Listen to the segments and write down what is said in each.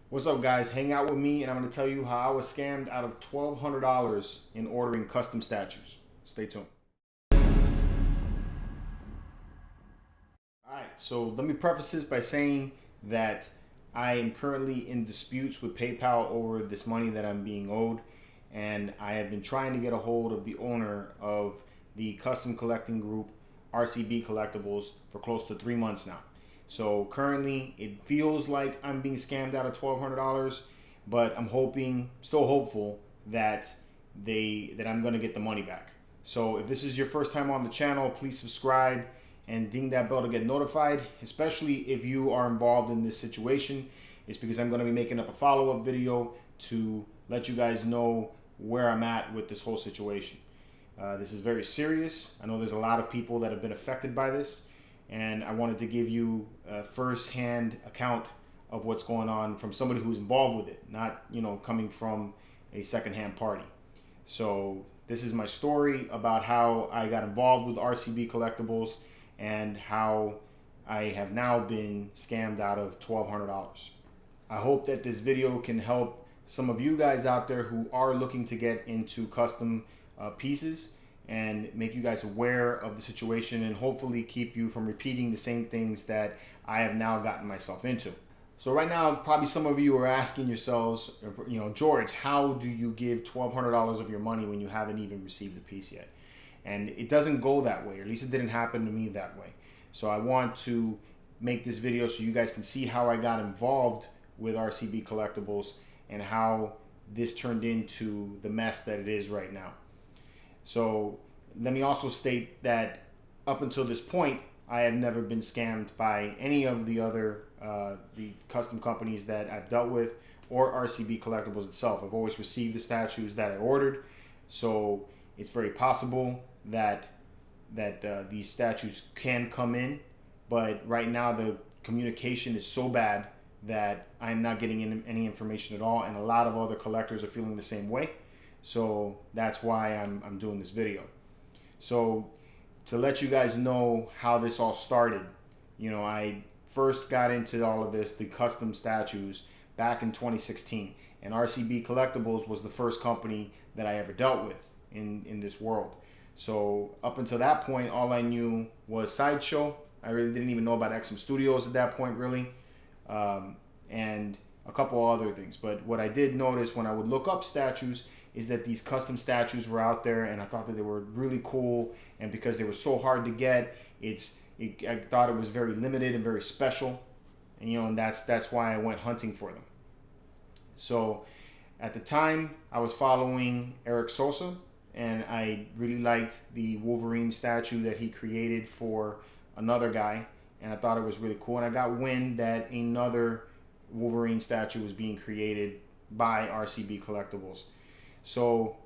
What's up, guys? Hang out with me and I'm going to tell you how I was scammed out of $1,200 in ordering custom statues. Stay tuned. Alright, so let me preface this by saying that I am currently in disputes with PayPal over this money that I'm being owed, and I have been trying to get a hold of the owner of the custom collecting group RCB Collectibles for close to 3 months now. So currently it feels like I'm being scammed out of $1,200, but I'm still hopeful that I'm gonna get the money back. So if this is your first time on the channel, please subscribe and ding that bell to get notified, especially if you are involved in this situation. It's because I'm gonna be making up a follow-up video to let you guys know where I'm at with this whole situation. This is very serious. I know there's a lot of people that have been affected by this, and I wanted to give you a first-hand account of what's going on from somebody who's involved with it, not coming from a second-hand party. So this is my story about how I got involved with RCB Collectibles and how I have now been scammed out of $1,200. I hope that this video can help some of you guys out there who are looking to get into custom pieces and make you guys aware of the situation and hopefully keep you from repeating the same things that I have now gotten myself into. So right now, probably some of you are asking yourselves, George, how do you give $1,200 of your money when you haven't even received the piece yet? And it doesn't go that way, or at least it didn't happen to me that way. So I want to make this video so you guys can see how I got involved with RCB Collectibles and how this turned into the mess that it is right now. So let me also state that up until this point, I have never been scammed by any of the other the custom companies that I've dealt with or RCB Collectibles itself. I've always received the statues that I ordered, so it's very possible that these statues can come in, but right now the communication is so bad that I'm not getting any information at all, and a lot of other collectors are feeling the same way. So that's why I'm doing this video. So to let you guys know how this all started, I first got into all of this, the custom statues, back in 2016. And RCB Collectibles was the first company that I ever dealt with in this world. So up until that point, all I knew was Sideshow. I really didn't even know about XM Studios at that point, really. And a couple other things. But what I did notice when I would look up statues is that these custom statues were out there, and I thought that they were really cool. And because they were so hard to get, I thought it was very limited and very special. And and that's why I went hunting for them. So at the time, I was following Eric Sosa, and I really liked the Wolverine statue that he created for another guy, and I thought it was really cool. And I got wind that another Wolverine statue was being created by RCB Collectibles. So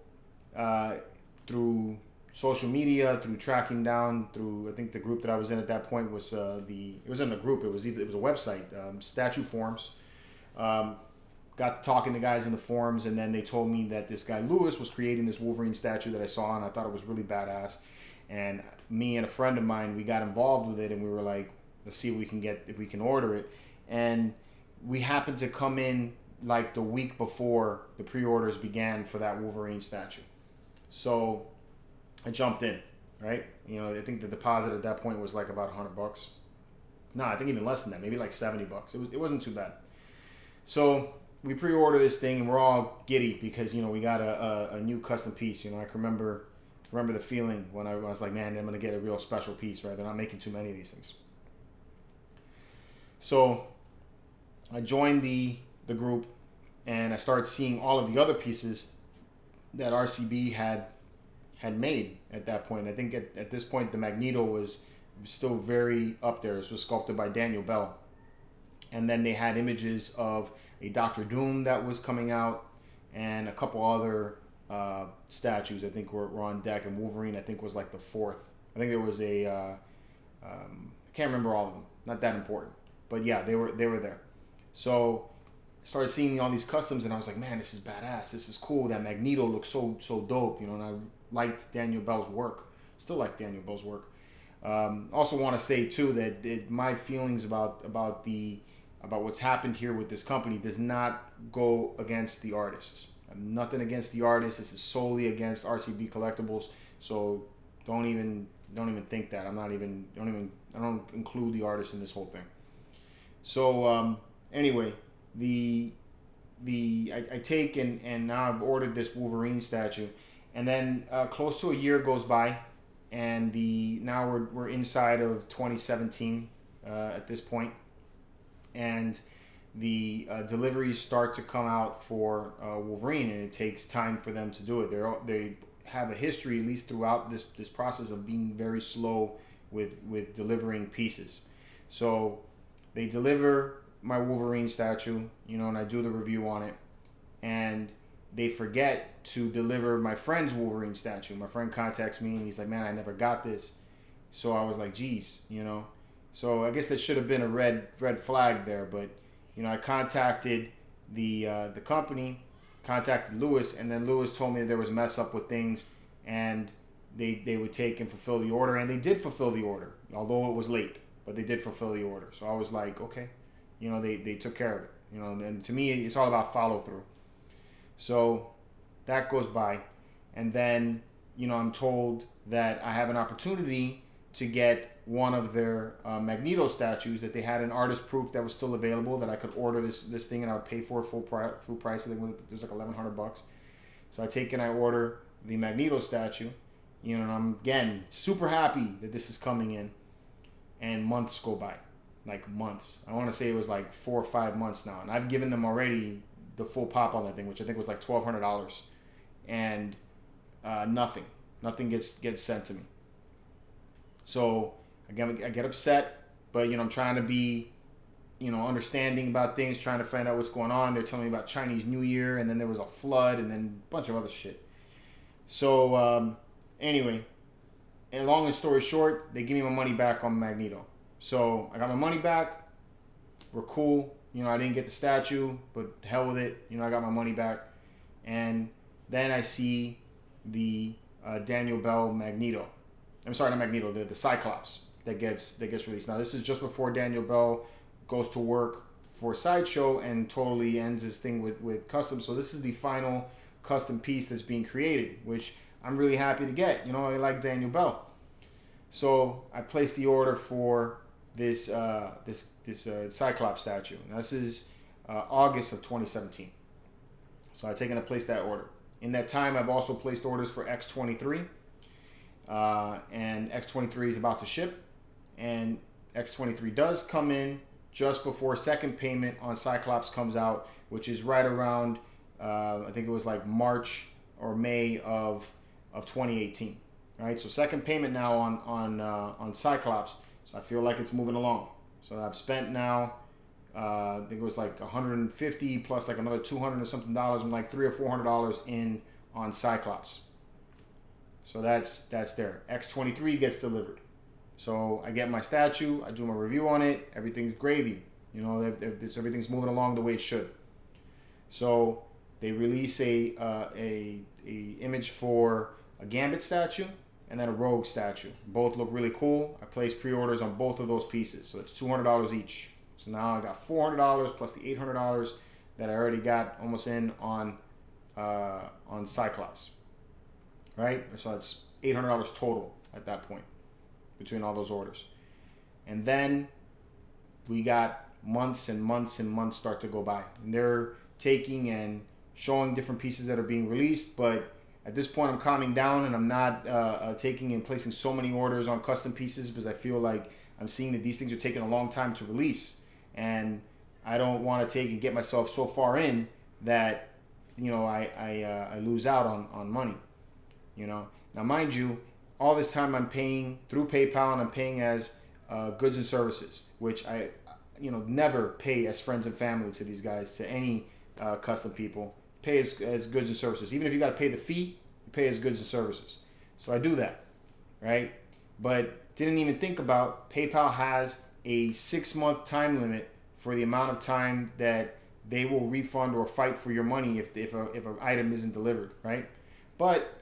through social media, through tracking down, through I think the group that I was in at that point was it wasn't a group, it was a website, Statue Forums. Got talking to guys in the forums, and then they told me that this guy Lewis was creating this Wolverine statue that I saw, and I thought it was really badass. And me and a friend of mine, we got involved with it, and we were like, let's see if we can order it. And we happened to come in like the week before the pre-orders began for that Wolverine statue. So I jumped in, right? I think the deposit at that point was like about $100. No, I think even less than that, maybe like $70. It wasn't too bad. So we pre-order this thing, and we're all giddy because we got a new custom piece. I can remember the feeling when I was like, man, I'm gonna get a real special piece, right? They're not making too many of these things. So I joined the group, and I started seeing all of the other pieces that RCB had made at that point. I think at this point the Magneto was still very up there. This was sculpted by Daniel Bell. And then they had images of a Doctor Doom that was coming out, and a couple other statues I think were on deck, and Wolverine I think was like the fourth. I think there was I can't remember all of them, not that important, but yeah, they were there. So I started seeing all these customs, and I was like, man, this is badass, this is cool. That Magneto looks so dope, and I liked Daniel Bell's work, still like Daniel Bell's work. Also want to say too that my feelings about the about what's happened here with this company does not go against the artists. I have nothing against the artists. This is solely against RCB Collectibles. So don't even think that. I don't include the artists in this whole thing. So anyway, I take and now I've ordered this Wolverine statue, and then close to a year goes by, and now we're inside of 2017 at this point, and the deliveries start to come out for Wolverine, and it takes time for them to do it. They have a history, at least throughout this process, of being very slow with delivering pieces. So they deliver my Wolverine statue, and I do the review on it, and they forget to deliver my friend's Wolverine statue. My friend contacts me and he's like, man, I never got this. So I was like, geez, so I guess that should have been a red flag there, but I contacted the company, contacted Lewis, and then Lewis told me there was a mess up with things, and they would take and fulfill the order, and they did fulfill the order, although it was late, but they did fulfill the order. So I was like, okay, they took care of it, and to me, it's all about follow through. So that goes by, and then, I'm told that I have an opportunity to get one of their Magneto statues, that they had an artist proof that was still available, that I could order this thing and I would pay for it full price. I think it was like $1,100. So I take and I order the Magneto statue, and I'm again super happy that this is coming in, and months go by, like months. I want to say it was like 4 or 5 months now, and I've given them already the full pop on that thing, which I think was like $1,200, and nothing gets sent to me. So again, I get upset, but I'm trying to be understanding about things, trying to find out what's going on. They're telling me about Chinese New Year, and then there was a flood, and then a bunch of other shit. So anyway, and long story short, they give me my money back on Magneto. So I got my money back. We're cool. I didn't get the statue, but hell with it. I got my money back. And then I see the Daniel Bell Magneto. I'm sorry, not Magneto, the Cyclops that gets released. Now, this is just before Daniel Bell goes to work for Sideshow and totally ends his thing with custom. So this is the final custom piece that's being created, which I'm really happy to get. I like Daniel Bell. So I placed the order for this Cyclops statue. Now, this is August of 2017. So I've taken to place that order. In that time, I've also placed orders for X-23. And X-23 is about to ship. And X-23 does come in just before second payment on Cyclops comes out, which is right around, I think it was like March or May of 2018. All right, so second payment now on Cyclops. So I feel like it's moving along. So I've spent now, I think it was like $150 plus like another $200 or something dollars, and like $300 or $400 in on Cyclops. So that's there. X-23 gets delivered. So I get my statue, I do my review on it, everything's gravy. Everything's moving along the way it should. So they release a image for a Gambit statue and then a Rogue statue. Both look really cool. I placed pre-orders on both of those pieces, so it's $200 each. So now I got $400 plus the $800 that I already got almost in on Cyclops. Right? So it's $800 total at that point between all those orders. And then we got months and months and months start to go by. And they're taking and showing different pieces that are being released, but at this point I'm calming down and I'm not taking and placing so many orders on custom pieces, because I feel like I'm seeing that these things are taking a long time to release, and I don't want to take and get myself so far in that I lose out on money. Now mind you, all this time I'm paying through PayPal, and I'm paying as goods and services, which I never pay as friends and family to these guys, to any custom people. Pay as goods and services. Even if you got to pay the fee, you pay as goods and services. So I do that, right? But didn't even think about PayPal has a 6-month time limit for the amount of time that they will refund or fight for your money if an item isn't delivered, right? But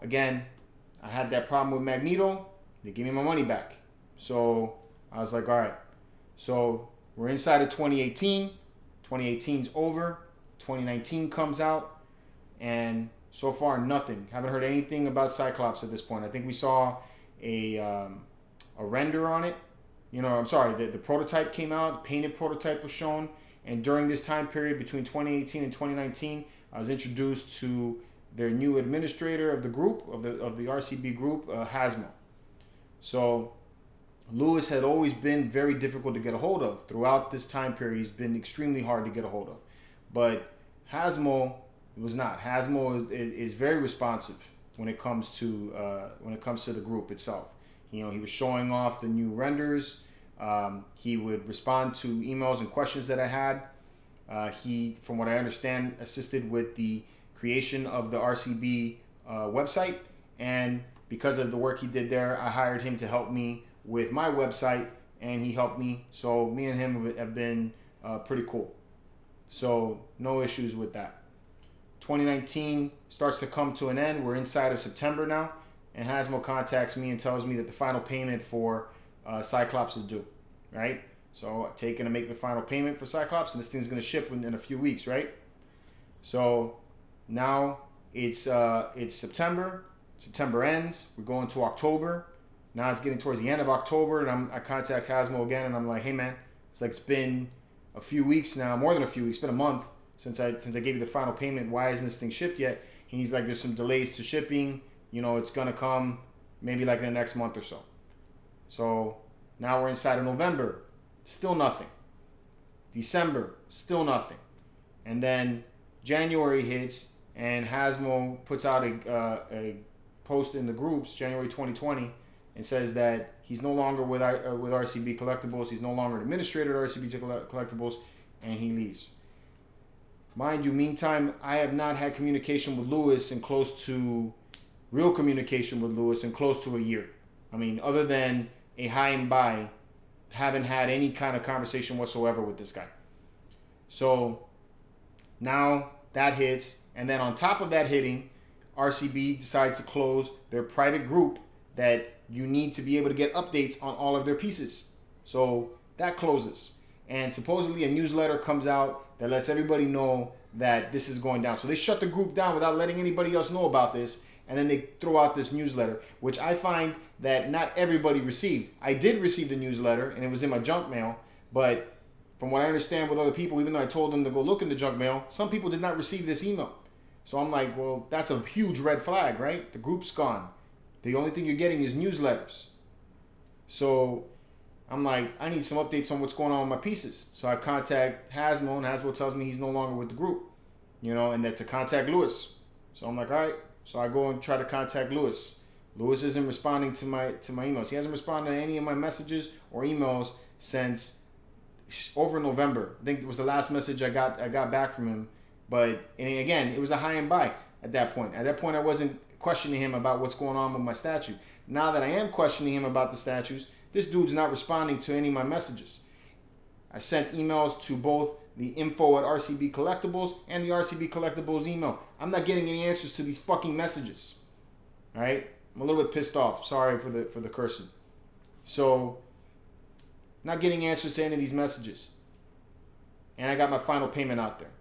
again, I had that problem with Magneto. They gave me my money back. So I was like, all right. So we're inside of 2018. 2018's over. 2019 comes out, and so far nothing. Haven't heard anything about Cyclops at this point. I think we saw a render on it. I'm sorry, the prototype came out, the painted prototype was shown, and during this time period between 2018 and 2019, I was introduced to their new administrator of the group, of the RCB group, Hasmo. So Lewis had always been very difficult to get a hold of. Throughout this time period, he's been extremely hard to get a hold of. But Hasmo was not. Hasmo is very responsive when it comes to the group itself. He was showing off the new renders. He would respond to emails and questions that I had. He, from what I understand, assisted with the creation of the RCB website. And because of the work he did there, I hired him to help me with my website, and he helped me. So me and him have been pretty cool. So no issues with that. 2019 starts to come to an end. We're inside of September now, and Hasmo contacts me and tells me that the final payment for Cyclops is due, right? So I'm taking to make the final payment for Cyclops, and this thing's going to ship in a few weeks, right? So now it's September. September ends. We're going to October. Now it's getting towards the end of October, and I contact Hasmo again, and I'm like, hey man, it's been a few weeks now, more than a few weeks, it's been a month since I gave you the final payment. Why isn't this thing shipped yet? And he's like, there's some delays to shipping. It's gonna come maybe like in the next month or so. So now we're inside of November, still nothing. December, still nothing. And then January hits, and Hasmo puts out a post in the groups, January 2020, and says that he's no longer with RCB Collectibles. He's no longer an administrator at RCB Collectibles, and he leaves. Mind you, meantime, I have not had communication with Lewis in real communication with Lewis in close to a year. I mean, other than a hi and bye, haven't had any kind of conversation whatsoever with this guy. So now that hits, and then on top of that hitting, RCB decides to close their private group that you need to be able to get updates on all of their pieces. So that closes. And supposedly a newsletter comes out that lets everybody know that this is going down. So they shut the group down without letting anybody else know about this. And then they throw out this newsletter, which I find that not everybody received. I did receive the newsletter, and it was in my junk mail. But from what I understand with other people, even though I told them to go look in the junk mail, some people did not receive this email. So I'm like, well, that's a huge red flag, right? The group's gone. The only thing you're getting is newsletters. So I'm like, I need some updates on what's going on with my pieces. So I contact Hasmo, and Hasmo tells me he's no longer with the group, and that to contact Lewis. So I'm like, all right. So I go and try to contact Lewis. Lewis isn't responding to my emails. He hasn't responded to any of my messages or emails since over November. I think it was the last message I got back from him. But and again, it was a high and by at that point. At that point, I wasn't questioning him about what's going on with my statue. Now that I am questioning him about the statues, this dude's not responding to any of my messages. I sent emails to both the info at RCB Collectibles and the RCB Collectibles email. I'm not getting any answers to these fucking messages. All right? I'm a little bit pissed off. Sorry for the cursing. So, not getting answers to any of these messages. And I got my final payment out there.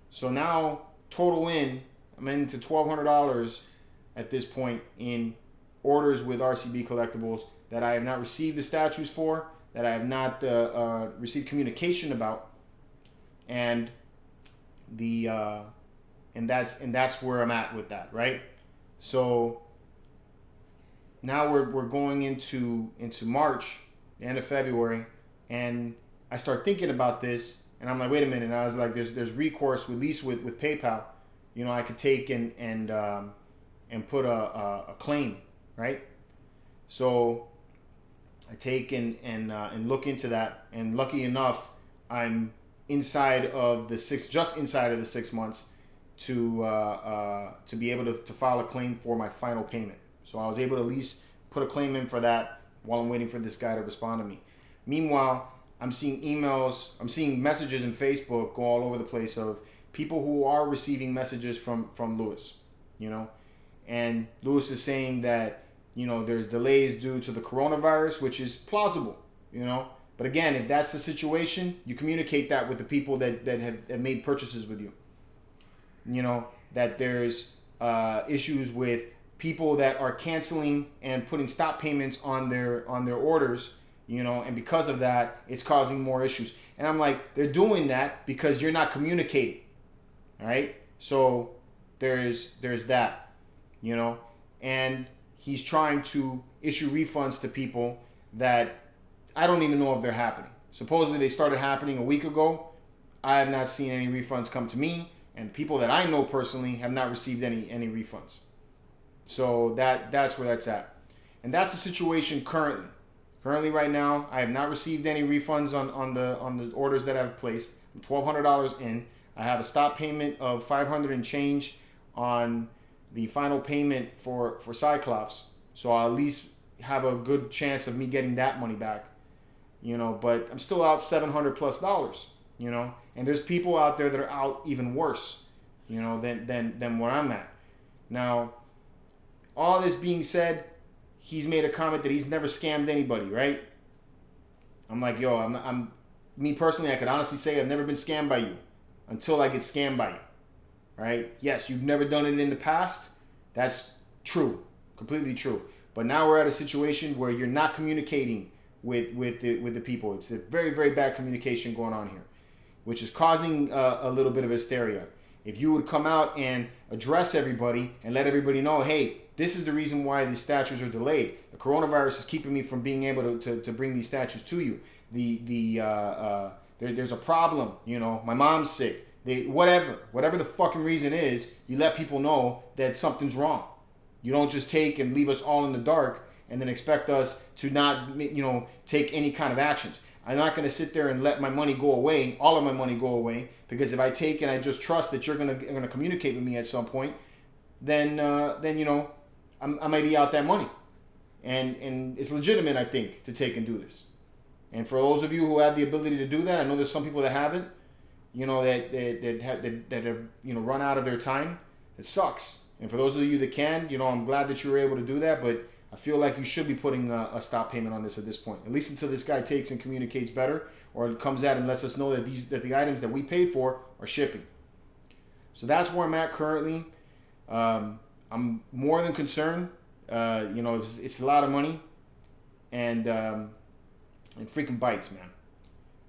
So now, total I'm into $1,200 at this point in orders with RCB Collectibles that I have not received the statues for, that I have not received communication about, and that's where I'm at with that, right? So now we're going into March, the end of February, and I start thinking about this, and I'm like, wait a minute. And I was like, there's recourse, at least with PayPal. I could take and put a claim, right? So I take and look into that, and lucky enough, I'm inside of the 6 months to be able to file a claim for my final payment. So I was able to at least put a claim in for that while I'm waiting for this guy to respond to me. Meanwhile, I'm seeing emails, I'm seeing messages in Facebook go all over the place of people who are receiving messages from Lewis, and Lewis is saying that, there's delays due to the coronavirus, which is plausible, but But again, if that's the situation, you communicate that with the people that have made purchases with you. You know, that there's issues with people that are canceling and putting stop payments on their orders, you know, and because of that, it's causing more issues. And I'm like, they're doing that because you're not communicating. All right? So there's that, you know, and he's trying to issue refunds to people that I don't even know if they're happening. Supposedly they started happening a week ago. I have not seen any refunds come to me, and people that I know personally have not received any refunds. So that's where that's at. And that's the situation currently. Currently right now, I have not received any refunds on the orders that I've placed. I'm $1,200 in. I have a stop payment of $500 and change on the final payment for Cyclops. So I'll at least have a good chance of me getting that money back. You know, but I'm still out $700+, you know, and there's people out there that are out even worse, you know, than where I'm at. Now, all this being said, he's made a comment that he's never scammed anybody, right? I'm like, yo, I'm me personally, I could honestly say I've never been scammed by you until I get scammed by you, right? Yes, you've never done it in the past. That's true, completely true. But now we're at a situation where you're not communicating with the people. It's a very, very bad communication going on here, which is causing a little bit of hysteria. If you would come out and address everybody and let everybody know, hey, this is the reason why these statues are delayed. The coronavirus is keeping me from being able to bring these statues to you. There's a problem, you know, my mom's sick. Whatever the fucking reason is, you let people know that something's wrong. You don't just take and leave us all in the dark and then expect us to not, you know, take any kind of actions. I'm not going to sit there and let my money go away, all of my money go away, because if I take and I just trust that you're going to communicate with me at some point, then you know, I might be out that money. And it's legitimate, I think, to take and do this. And for those of you who have the ability to do that, I know there's some people that haven't, you know, that have, you know, run out of their time. It sucks. And for those of you that can, you know, I'm glad that you were able to do that, but I feel like you should be putting a stop payment on this at this point, at least until this guy takes and communicates better, or comes out and lets us know that the items that we paid for are shipping. So that's where I'm at currently. I'm more than concerned. You know, it's a lot of money, and freaking bites, man.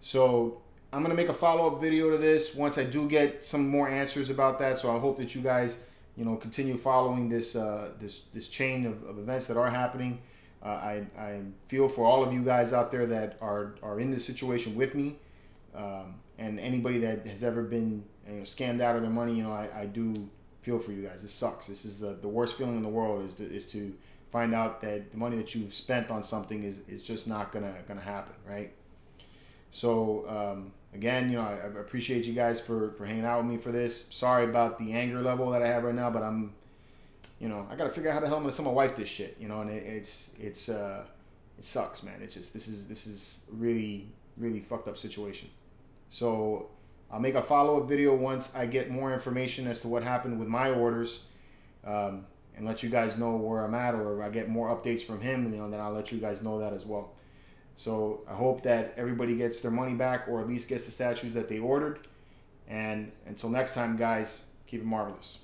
So I'm gonna make a follow-up video to this once I do get some more answers about that. So I hope that you guys, you know, continue following this this chain of events that are happening. I feel for all of you guys out there that are in this situation with me, and anybody that has ever been, you know, scammed out of their money. You know, I do feel for you guys. It sucks. This is the worst feeling in the world, is to find out that the money that you've spent on something is just not gonna happen, right? So again, you know, I appreciate you guys for hanging out with me for this. Sorry about the anger level that I have right now, but I'm, you know, I gotta figure out how the hell I'm gonna tell my wife this shit, you know, and it sucks, man. It's just this is really fucked up situation. So I'll make a follow-up video once I get more information as to what happened with my orders, and let you guys know where I'm at, or if I get more updates from him, you know, then I'll let you guys know that as well. So I hope that everybody gets their money back, or at least gets the statues that they ordered. And until next time, guys, keep it marvelous.